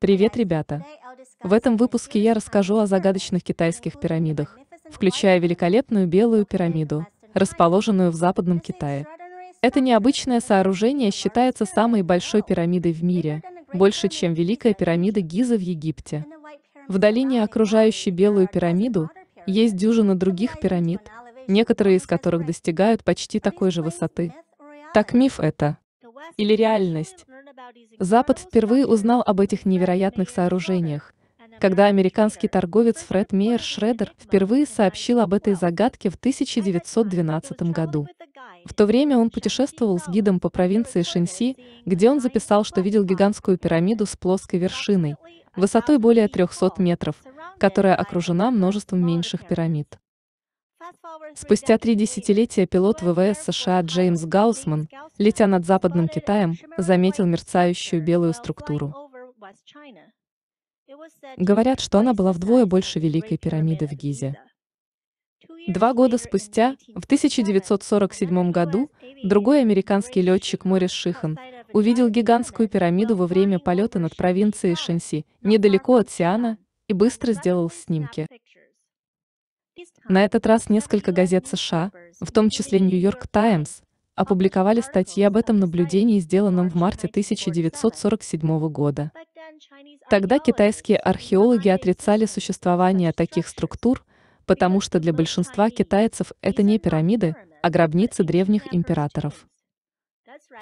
Привет, ребята! В этом выпуске я расскажу о загадочных китайских пирамидах, включая великолепную Белую пирамиду, расположенную в Западном Китае. Это необычное сооружение считается самой большой пирамидой в мире, больше, чем Великая пирамида Гизы в Египте. В долине, окружающей Белую пирамиду, есть дюжина других пирамид, некоторые из которых достигают почти такой же высоты. Так миф это или реальность? Запад впервые узнал об этих невероятных сооружениях, когда американский торговец Фред Мейер Шредер впервые сообщил об этой загадке в 1912 году. В то время он путешествовал с гидом по провинции Шэньси, где он записал, что видел гигантскую пирамиду с плоской вершиной, высотой более 300 метров, которая окружена множеством меньших пирамид. Спустя 3 десятилетия пилот ВВС США Джеймс Гаусман, летя над Западным Китаем, заметил мерцающую белую структуру. Говорят, что она была вдвое больше Великой пирамиды в Гизе. 2 года спустя, в 1947 году, другой американский летчик Морис Шихан увидел гигантскую пирамиду во время полета над провинцией Шэньси, недалеко от Сиана, и быстро сделал снимки. На этот раз несколько газет США, в том числе Нью-Йорк Таймс, опубликовали статьи об этом наблюдении, сделанном в марте 1947 года. Тогда китайские археологи отрицали существование таких структур, потому что для большинства китайцев это не пирамиды, а гробницы древних императоров.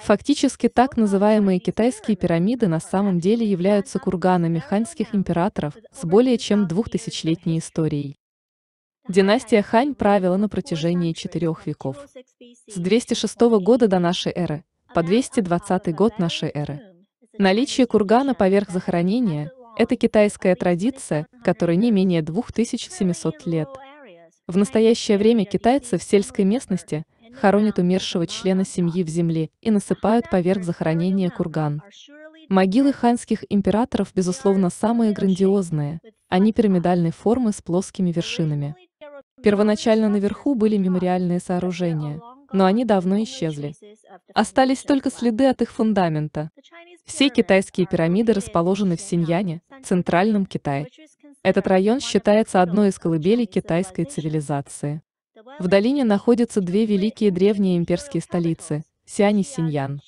Фактически так называемые китайские пирамиды на самом деле являются курганами ханьских императоров с более чем 2000-летней историей. Династия Хань правила на протяжении 4 веков. С 206 года до нашей эры по 220 год нашей эры. Наличие кургана поверх захоронения – это китайская традиция, которой не менее 2700 лет. В настоящее время китайцы в сельской местности хоронят умершего члена семьи в земле и насыпают поверх захоронения курган. Могилы ханьских императоров, безусловно, самые грандиозные, они пирамидальной формы с плоскими вершинами. Первоначально наверху были мемориальные сооружения, но они давно исчезли. Остались только следы от их фундамента. Все китайские пирамиды расположены в Синьяне, Центральном Китае. Этот район считается одной из колыбелей китайской цивилизации. В долине находятся две великие древние имперские столицы – Сиань и Синьян.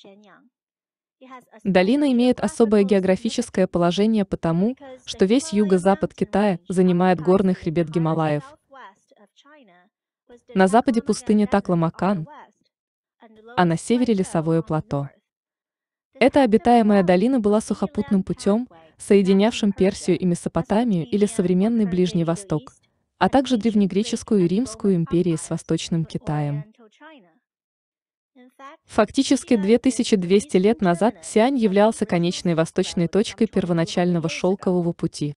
Долина имеет особое географическое положение потому, что весь юго-запад Китая занимает горный хребет Гималаев. На западе пустыня Такламакан, а на севере лесовое плато. Эта обитаемая долина была сухопутным путем, соединявшим Персию и Месопотамию или современный Ближний Восток, а также древнегреческую и римскую империи с Восточным Китаем. Фактически 2200 лет назад Сиань являлся конечной восточной точкой первоначального шелкового пути.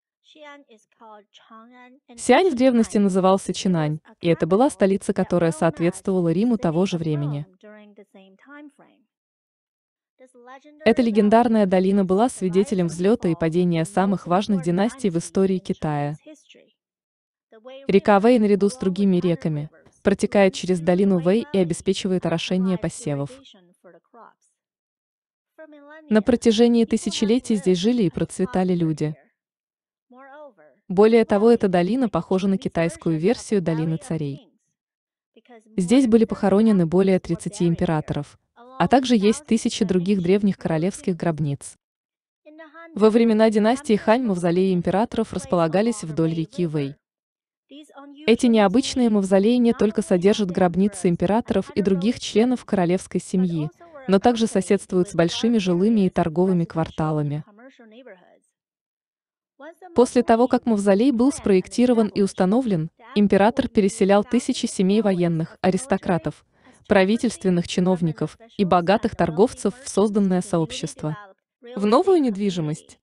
Сиань в древности назывался Чинань, и это была столица, которая соответствовала Риму того же времени. Эта легендарная долина была свидетелем взлета и падения самых важных династий в истории Китая. Река Вэй наряду с другими реками протекает через долину Вэй и обеспечивает орошение посевов. На протяжении тысячелетий здесь жили и процветали люди. Более того, эта долина похожа на китайскую версию долины царей. Здесь были похоронены более 30 императоров, а также есть тысячи других древних королевских гробниц. Во времена династии Хань мавзолеи императоров располагались вдоль реки Вэй. Эти необычные мавзолеи не только содержат гробницы императоров и других членов королевской семьи, но также соседствуют с большими жилыми и торговыми кварталами. После того, как мавзолей был спроектирован и установлен, император переселял тысячи семей военных, аристократов, правительственных чиновников и богатых торговцев в созданное сообщество, в новую недвижимость.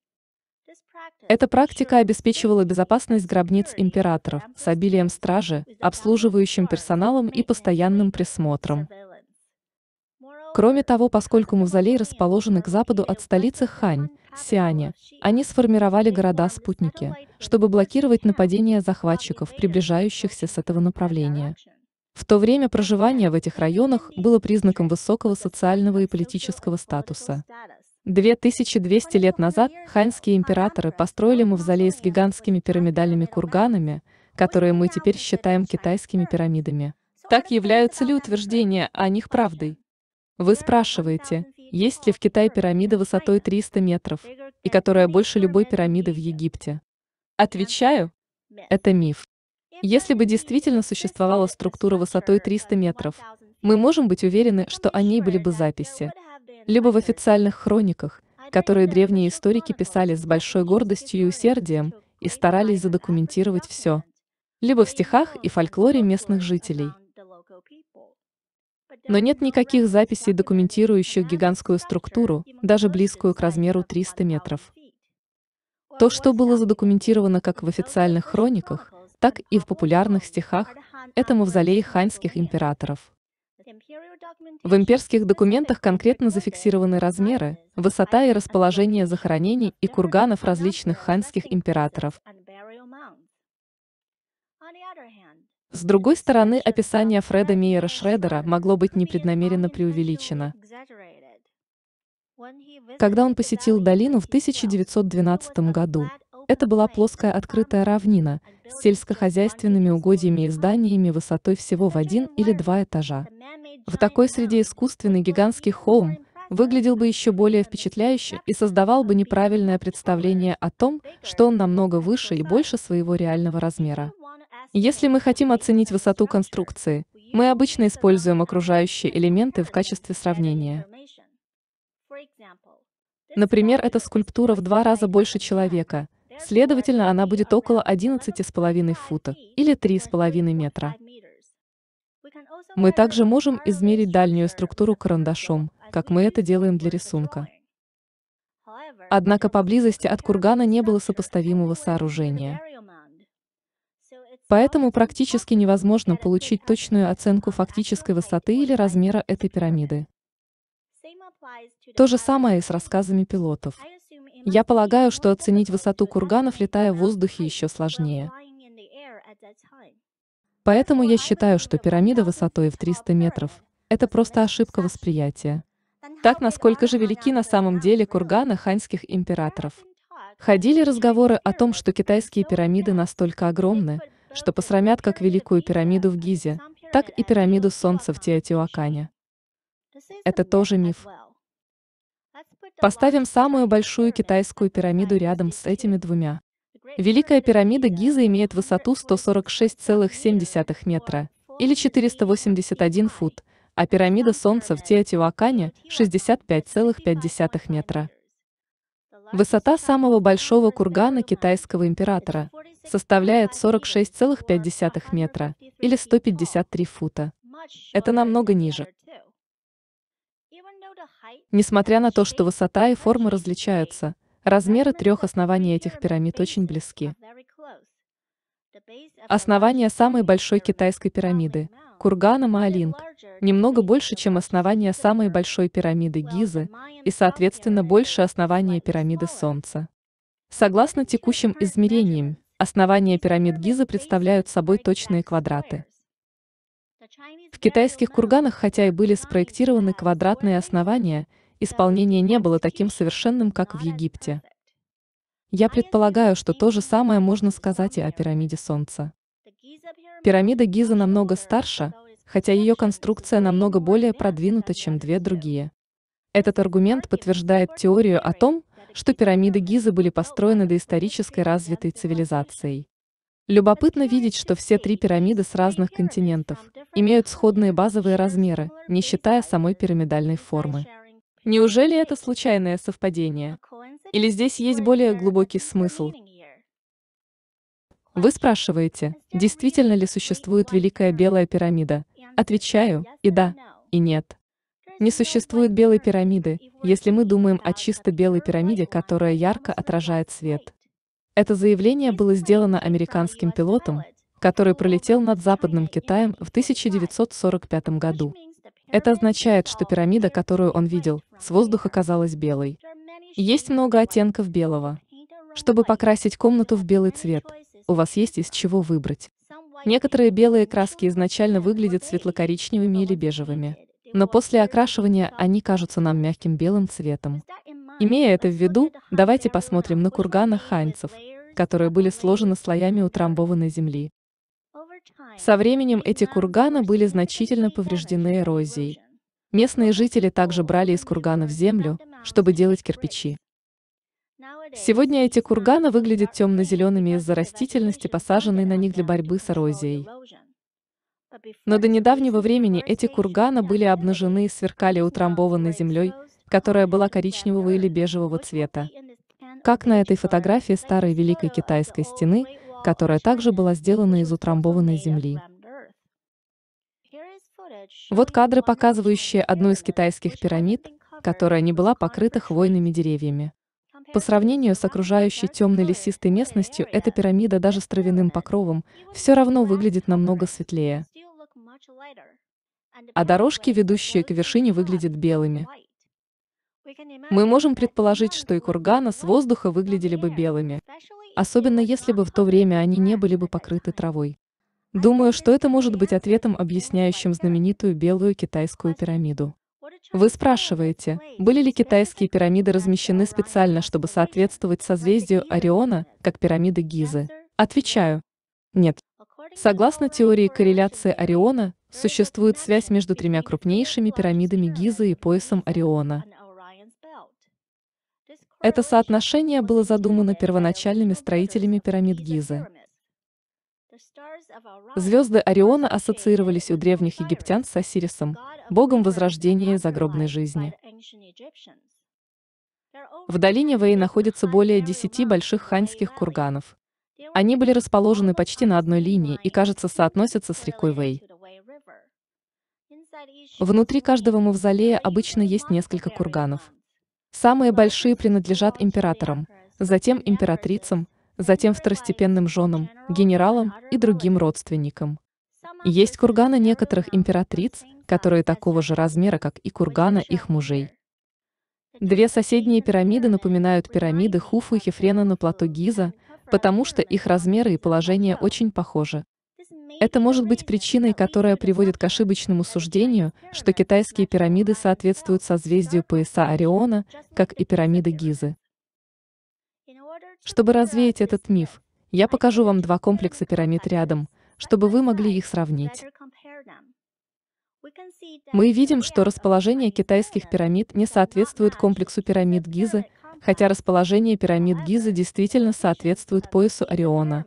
Эта практика обеспечивала безопасность гробниц императоров с обилием стражи, обслуживающим персоналом и постоянным присмотром. Кроме того, поскольку мавзолеи расположены к западу от столицы Хань, Сианя, они сформировали города-спутники, чтобы блокировать нападения захватчиков, приближающихся с этого направления. В то время проживание в этих районах было признаком высокого социального и политического статуса. 2200 лет назад ханьские императоры построили мавзолей с гигантскими пирамидальными курганами, которые мы теперь считаем китайскими пирамидами. Так являются ли утверждения о них правдой? Вы спрашиваете, есть ли в Китае пирамида высотой 300 метров, и которая больше любой пирамиды в Египте? Отвечаю, это миф. Если бы действительно существовала структура высотой 300 метров, мы можем быть уверены, что о ней были бы записи. Либо в официальных хрониках, которые древние историки писали с большой гордостью и усердием и старались задокументировать все, либо в стихах и фольклоре местных жителей. Но нет никаких записей, документирующих гигантскую структуру, даже близкую к размеру 300 метров. То, что было задокументировано как в официальных хрониках, так и в популярных стихах, это мавзолеи ханьских императоров. В имперских документах конкретно зафиксированы размеры, высота и расположение захоронений и курганов различных ханьских императоров. С другой стороны, описание Фреда Мейера Шредера могло быть непреднамеренно преувеличено. Когда он посетил долину в 1912 году, это была плоская открытая равнина с сельскохозяйственными угодьями и зданиями высотой всего в 1 или 2 этажа. В такой среде искусственный гигантский холм выглядел бы еще более впечатляюще и создавал бы неправильное представление о том, что он намного выше и больше своего реального размера. Если мы хотим оценить высоту конструкции, мы обычно используем окружающие элементы в качестве сравнения. Например, эта скульптура в 2 раза больше человека, следовательно, она будет около 11,5 футов или 3,5 метра. Мы также можем измерить дальнюю структуру карандашом, как мы это делаем для рисунка. Однако поблизости от кургана не было сопоставимого сооружения. Поэтому практически невозможно получить точную оценку фактической высоты или размера этой пирамиды. То же самое и с рассказами пилотов. Я полагаю, что оценить высоту курганов, летая в воздухе, еще сложнее. Поэтому я считаю, что пирамида высотой в 300 метров – это просто ошибка восприятия. Так, насколько же велики на самом деле курганы ханьских императоров? Ходили разговоры о том, что китайские пирамиды настолько огромны, что посрамят как Великую пирамиду в Гизе, так и пирамиду Солнца в Теотиуакане. Это тоже миф. Поставим самую большую китайскую пирамиду рядом с этими двумя. Великая пирамида Гизы имеет высоту 146,7 метра, или 481 фут, а пирамида Солнца в Теотиуакане – 65,5 метра. Высота самого большого кургана китайского императора составляет 46,5 метра, или 153 фута. Это намного ниже. Несмотря на то, что высота и форма различаются, размеры 3 оснований этих пирамид очень близки. Основание самой большой китайской пирамиды, кургана Маолинг, немного больше, чем основание самой большой пирамиды Гизы и, соответственно, больше основания пирамиды Солнца. Согласно текущим измерениям, основания пирамид Гизы представляют собой точные квадраты. В китайских курганах, хотя и были спроектированы квадратные основания, исполнение не было таким совершенным, как в Египте. Я предполагаю, что то же самое можно сказать и о пирамиде Солнца. Пирамида Гизы намного старше, хотя ее конструкция намного более продвинута, чем 2 другие. Этот аргумент подтверждает теорию о том, что пирамиды Гизы были построены доисторической развитой цивилизацией. Любопытно видеть, что все 3 пирамиды с разных континентов имеют сходные базовые размеры, не считая самой пирамидальной формы. Неужели это случайное совпадение? Или здесь есть более глубокий смысл? Вы спрашиваете, действительно ли существует Великая Белая пирамида? Отвечаю, и да, и нет. Не существует белой пирамиды, если мы думаем о чисто белой пирамиде, которая ярко отражает свет. Это заявление было сделано американским пилотом, который пролетел над Западным Китаем в 1945 году. Это означает, что пирамида, которую он видел, с воздуха казалась белой. Есть много оттенков белого. Чтобы покрасить комнату в белый цвет, у вас есть из чего выбрать. Некоторые белые краски изначально выглядят светло-коричневыми или бежевыми, но после окрашивания они кажутся нам мягким белым цветом. Имея это в виду, давайте посмотрим на курганы ханьцев, которые были сложены слоями утрамбованной земли. Со временем эти курганы были значительно повреждены эрозией. Местные жители также брали из курганов землю, чтобы делать кирпичи. Сегодня эти курганы выглядят темно-зелеными из-за растительности, посаженной на них для борьбы с эрозией. Но до недавнего времени эти курганы были обнажены и сверкали утрамбованной землей, которая была коричневого или бежевого цвета. Как на этой фотографии старой Великой Китайской стены, которая также была сделана из утрамбованной земли. Вот кадры, показывающие одну из китайских пирамид, которая не была покрыта хвойными деревьями. По сравнению с окружающей темной лесистой местностью, эта пирамида даже с травяным покровом все равно выглядит намного светлее. А дорожки, ведущие к вершине, выглядят белыми. Мы можем предположить, что и курганы с воздуха выглядели бы белыми, особенно если бы в то время они не были бы покрыты травой. Думаю, что это может быть ответом, объясняющим знаменитую белую китайскую пирамиду. Вы спрашиваете, были ли китайские пирамиды размещены специально, чтобы соответствовать созвездию Ориона, как пирамиды Гизы? Отвечаю, нет. Согласно теории корреляции Ориона, существует связь между тремя крупнейшими пирамидами Гизы и поясом Ориона. Это соотношение было задумано первоначальными строителями пирамид Гизы. Звезды Ориона ассоциировались у древних египтян с Осирисом, богом возрождения и загробной жизни. В долине Вэй находится более 10 больших ханьских курганов. Они были расположены почти на одной линии и, кажется, соотносятся с рекой Вэй. Внутри каждого мавзолея обычно есть несколько курганов. Самые большие принадлежат императорам, затем императрицам, затем второстепенным женам, генералам и другим родственникам. Есть курганы некоторых императриц, которые такого же размера, как и курганы их мужей. Две соседние пирамиды напоминают пирамиды Хуфу и Хефрена на плато Гиза, потому что их размеры и положение очень похожи. Это может быть причиной, которая приводит к ошибочному суждению, что китайские пирамиды соответствуют созвездию пояса Ориона, как и пирамиды Гизы. Чтобы развеять этот миф, я покажу вам два комплекса пирамид рядом, чтобы вы могли их сравнить. Мы видим, что расположение китайских пирамид не соответствует комплексу пирамид Гизы, хотя расположение пирамид Гизы действительно соответствует поясу Ориона.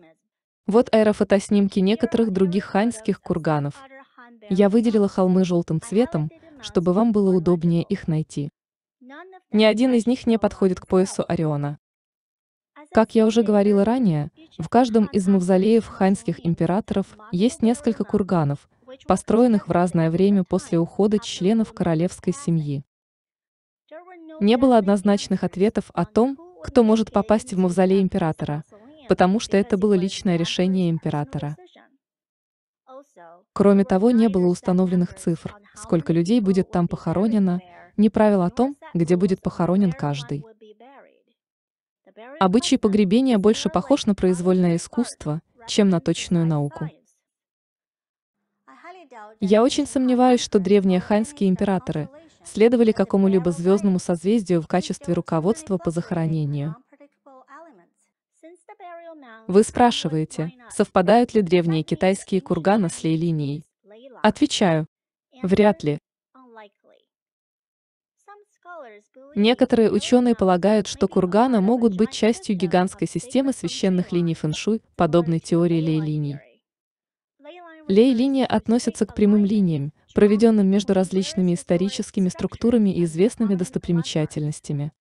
Вот аэрофотоснимки некоторых других ханьских курганов. Я выделила холмы желтым цветом, чтобы вам было удобнее их найти. Ни один из них не подходит к поясу Ориона. Как я уже говорила ранее, в каждом из мавзолеев ханьских императоров есть несколько курганов, построенных в разное время после ухода членов королевской семьи. Не было однозначных ответов о том, кто может попасть в мавзолей императора, потому что это было личное решение императора. Кроме того, не было установленных цифр, сколько людей будет там похоронено, ни правил о том, где будет похоронен каждый. Обычай погребения больше похож на произвольное искусство, чем на точную науку. Я очень сомневаюсь, что древние ханьские императоры следовали какому-либо звездному созвездию в качестве руководства по захоронению. Вы спрашиваете, совпадают ли древние китайские курганы с лей-линией? Отвечаю, вряд ли. Некоторые ученые полагают, что курганы могут быть частью гигантской системы священных линий фэншуй, подобной теории лей-линий. Лей-линия относится к прямым линиям, проведенным между различными историческими структурами и известными достопримечательностями.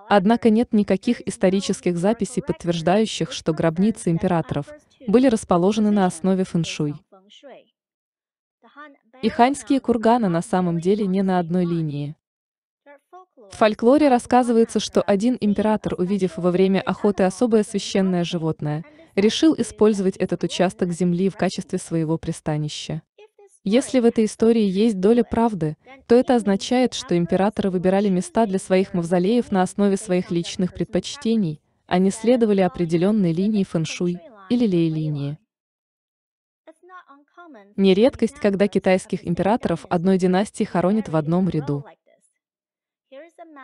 Однако нет никаких исторических записей, подтверждающих, что гробницы императоров были расположены на основе фэншуй. И ханьские курганы на самом деле не на одной линии. В фольклоре рассказывается, что один император, увидев во время охоты особое священное животное, решил использовать этот участок земли в качестве своего пристанища. Если в этой истории есть доля правды, то это означает, что императоры выбирали места для своих мавзолеев на основе своих личных предпочтений, а не следовали определенной линии фэншуй или лей-линии. Не редкость, когда китайских императоров одной династии хоронят в одном ряду.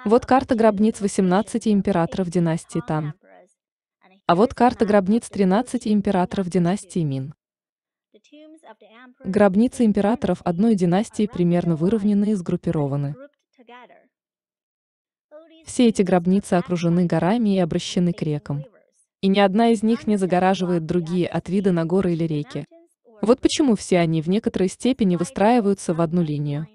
Вот карта гробниц 18 императоров династии Тан. А вот карта гробниц 13 императоров династии Мин. Гробницы императоров одной династии примерно выровнены и сгруппированы. Все эти гробницы окружены горами и обращены к рекам. И ни одна из них не загораживает другие от вида на горы или реки. Вот почему все они в некоторой степени выстраиваются в одну линию.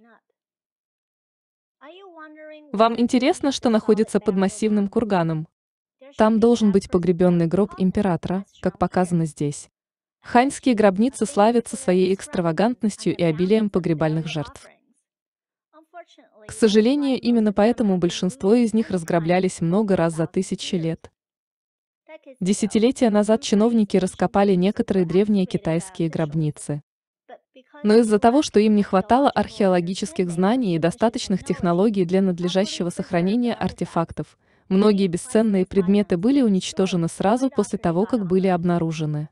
Вам интересно, что находится под массивным курганом? Там должен быть погребенный гроб императора, как показано здесь. Ханьские гробницы славятся своей экстравагантностью и обилием погребальных жертв. К сожалению, именно поэтому большинство из них разграблялись много раз за тысячи лет. Десятилетия назад чиновники раскопали некоторые древние китайские гробницы. Но из-за того, что им не хватало археологических знаний и достаточных технологий для надлежащего сохранения артефактов, многие бесценные предметы были уничтожены сразу после того, как были обнаружены.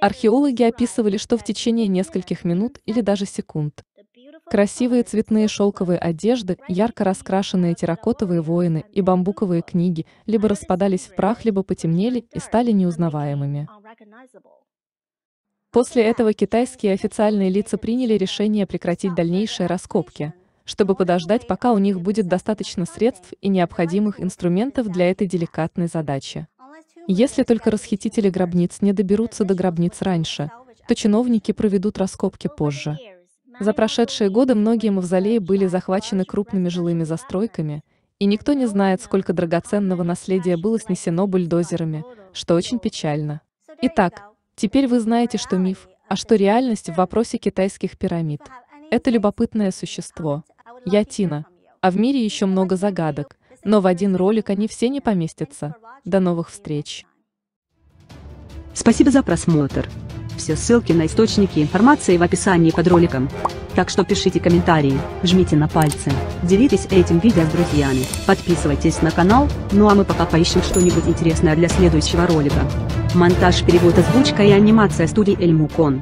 Археологи описывали, что в течение нескольких минут или даже секунд красивые цветные шелковые одежды, ярко раскрашенные терракотовые воины и бамбуковые книги либо распадались в прах, либо потемнели и стали неузнаваемыми. После этого китайские официальные лица приняли решение прекратить дальнейшие раскопки, чтобы подождать, пока у них будет достаточно средств и необходимых инструментов для этой деликатной задачи. Если только расхитители гробниц не доберутся до гробниц раньше, то чиновники проведут раскопки позже. За прошедшие годы многие мавзолеи были захвачены крупными жилыми застройками, и никто не знает, сколько драгоценного наследия было снесено бульдозерами, что очень печально. Итак, теперь вы знаете, что миф, а что реальность в вопросе китайских пирамид. Это любопытное существо. Я Тина. А в мире еще много загадок, но в один ролик они все не поместятся. До новых встреч! Спасибо за просмотр. Все ссылки на источники информации в описании под роликом. Так что пишите комментарии, жмите на пальцы, делитесь этим видео с друзьями, подписывайтесь на канал, ну а мы пока поищем что-нибудь интересное для следующего ролика. Монтаж, перевод, озвучка и анимация студии Эльмукон.